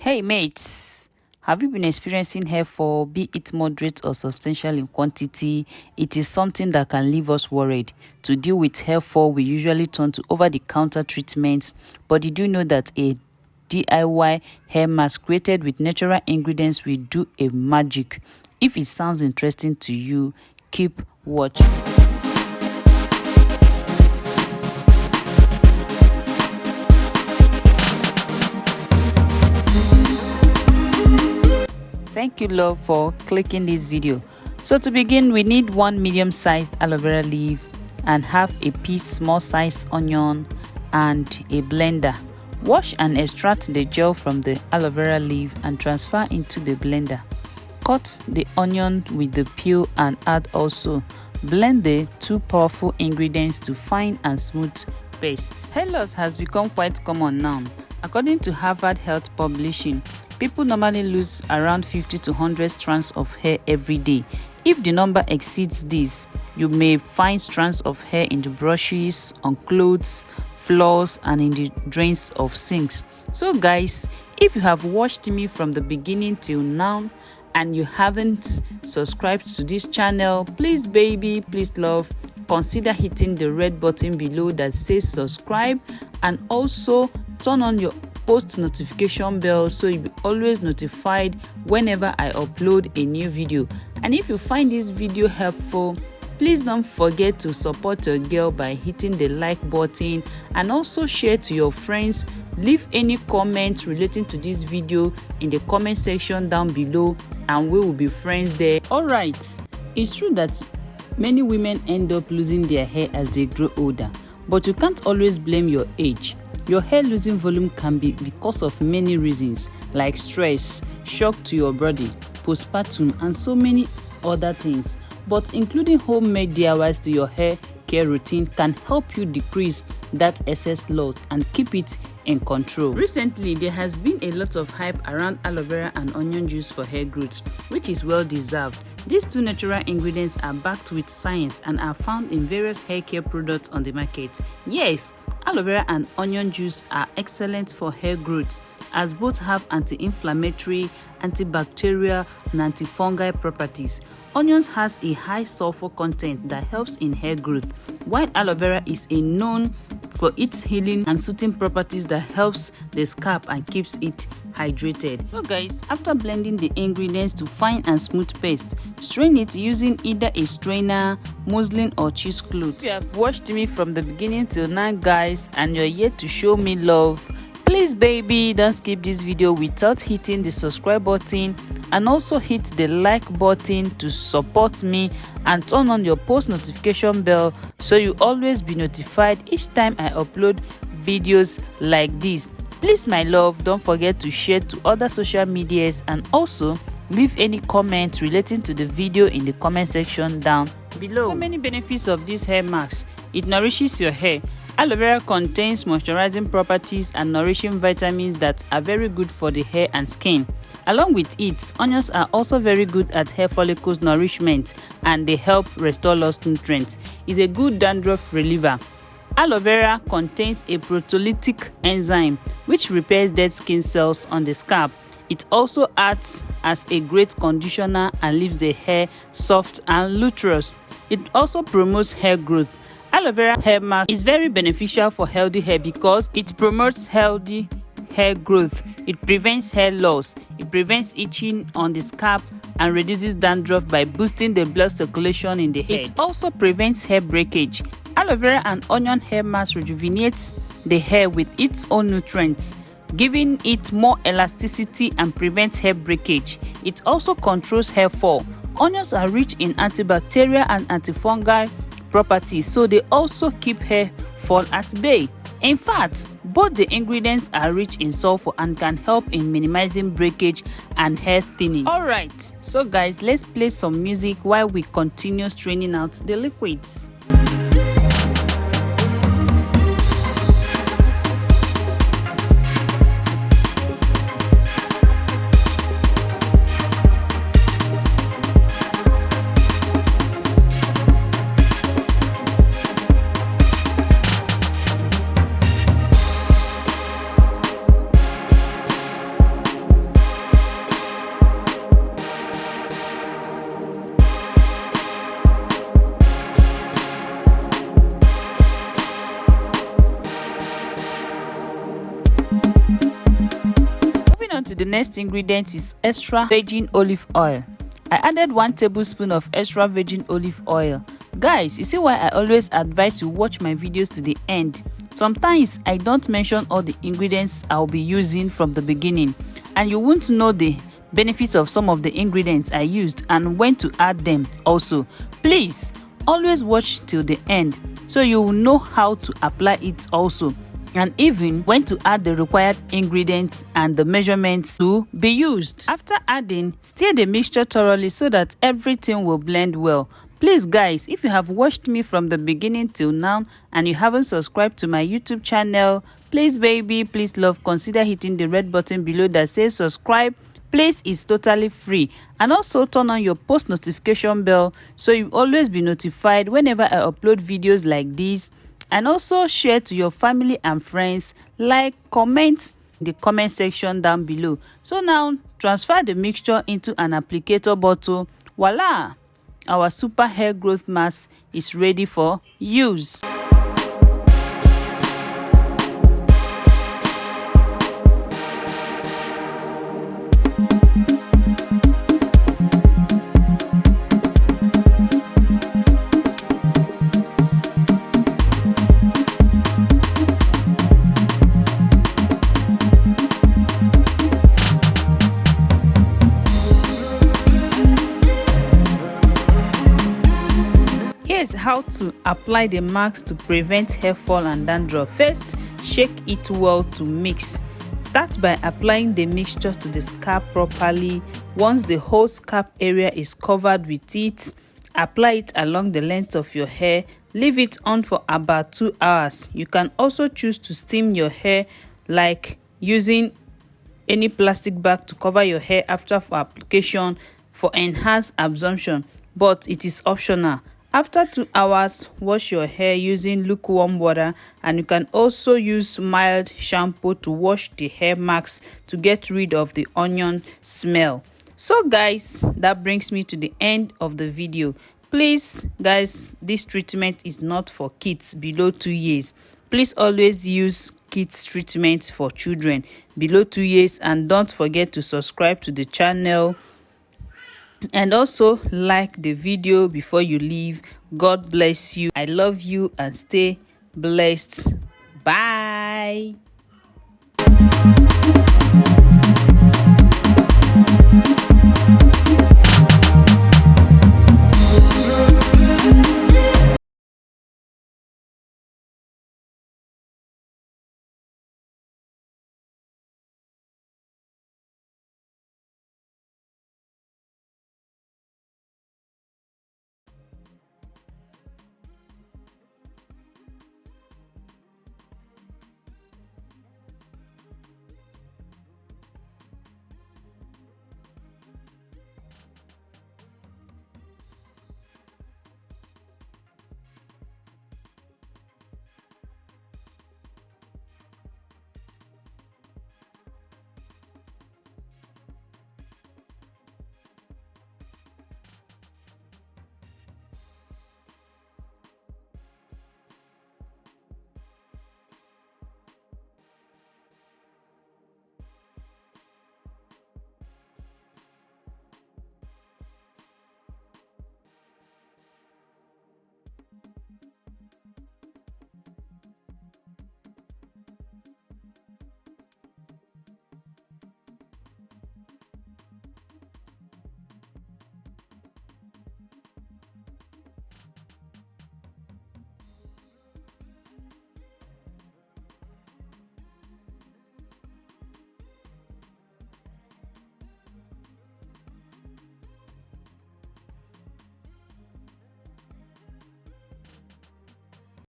Hey mates, have you been experiencing hair fall, be it moderate or substantial in quantity? It is something that can leave us worried. To deal with hair fall, we usually turn to over-the-counter treatments, but did you know that a DIY hair mask created with natural ingredients will do a magic? If it sounds interesting to you, keep watching. Thank you, love, for clicking this video. So to begin, we need one medium-sized aloe vera leaf and half a piece small-sized onion and a blender. Wash and extract the gel from the aloe vera leaf and transfer into the blender. Cut the onion with the peel and add also. Blend the two powerful ingredients to fine and smooth paste. Hair loss has become quite common now. According to Harvard Health Publishing, people normally lose around 50 to 100 strands of hair every day. If the number exceeds this, you may find strands of hair in the brushes, on clothes, floors, and in the drains of sinks. So guys, if you have watched me from the beginning till now and you haven't subscribed to this channel, please baby, please love, consider hitting the red button below that says subscribe, and also turn on your post notification bell so you'll be always notified whenever I upload a new video. And if you find this video helpful, please don't forget to support your girl by hitting the like button and also share to your friends. Leave any comments relating to this video in the comment section down below and we will be friends there. Alright, it's true that many women end up losing their hair as they grow older, but you can't always blame your age. Your hair losing volume can be because of many reasons like stress, shock to your body, postpartum, and so many other things. But including homemade DIYs to your hair care routine can help you decrease that excess loss and keep it in control. Recently, there has been a lot of hype around aloe vera and onion juice for hair growth, which is well deserved. These two natural ingredients are backed with science and are found in various hair care products on the market. Yes, aloe vera and onion juice are excellent for hair growth as both have anti-inflammatory, antibacterial, and antifungal properties. Onions has a high sulfur content that helps in hair growth, while aloe vera is known for its healing and soothing properties that helps the scalp and keeps it hydrated. So guys, after blending the ingredients to fine and smooth paste, strain it using either a strainer, muslin, or cheesecloth. If you have watched me from the beginning till now guys and you're yet to show me love, please baby, don't skip this video without hitting the subscribe button and also hit the like button to support me and turn on your post notification bell so you always be notified each time I upload videos like this. Please my love, don't forget to share to other social medias and also leave any comments relating to the video in the comment section down below. So many benefits of this hair mask. It nourishes your hair. Aloe vera contains moisturizing properties and nourishing vitamins that are very good for the hair and skin. Along with it, onions are also very good at hair follicles nourishment and they help restore lost nutrients. It's a good dandruff reliever. Aloe vera contains a proteolytic enzyme which repairs dead skin cells on the scalp. It also acts as a great conditioner and leaves the hair soft and lustrous. It also promotes hair growth. Aloe vera hair mask is very beneficial for healthy hair because it promotes healthy hair growth. It prevents hair loss. It prevents itching on the scalp and reduces dandruff by boosting the blood circulation in the head. It also prevents hair breakage. Aloe vera and onion hair mask rejuvenates the hair with its own nutrients, giving it more elasticity and prevents hair breakage. It also controls hair fall. Onions are rich in antibacterial and antifungal properties, so they also keep hair fall at bay. In fact, both the ingredients are rich in sulfur and can help in minimizing breakage and hair thinning. Alright, so guys, let's play some music while we continue straining out the liquids. on to the next ingredient is extra virgin olive oil. I added 1 tablespoon of extra virgin olive oil. Guys, you see why I always advise you watch my videos to the end. Sometimes I don't mention all the ingredients I'll be using from the beginning, and you won't know the benefits of some of the ingredients I used and when to add them also. Please always watch till the end so you will know how to apply it also, and even when to add the required ingredients and the measurements to be used. After adding, stir the mixture thoroughly so that everything will blend well. Please guys, if you have watched me from the beginning till now and you haven't subscribed to my YouTube channel, please love, consider hitting the red button below that says subscribe. Please, it's totally free, and also turn on your post notification bell so you always be notified whenever I upload videos like this. And also share to your family and friends, like, comment in the comment section down below. So now transfer the mixture into an applicator bottle. Voila, our super hair growth mask is ready for use. Here's how to apply the mask to prevent hair fall and dandruff. First, shake it well to mix. Start by applying the mixture to the scalp properly. Once the whole scalp area is covered with it, apply it along the length of your hair. Leave it on for about 2 hours. You can also choose to steam your hair, like using any plastic bag to cover your hair after application for enhanced absorption, but it is optional. After 2 hours, wash your hair using lukewarm water, and you can also use mild shampoo to wash the hair marks to get rid of the onion smell. So guys, that brings me to the end of the video. Please guys, this treatment is not for kids below 2 years. Please always use kids treatment for children below 2 years, and don't forget to subscribe to the channel. And also like the video before you leave. God bless you. I love you and stay blessed. Bye.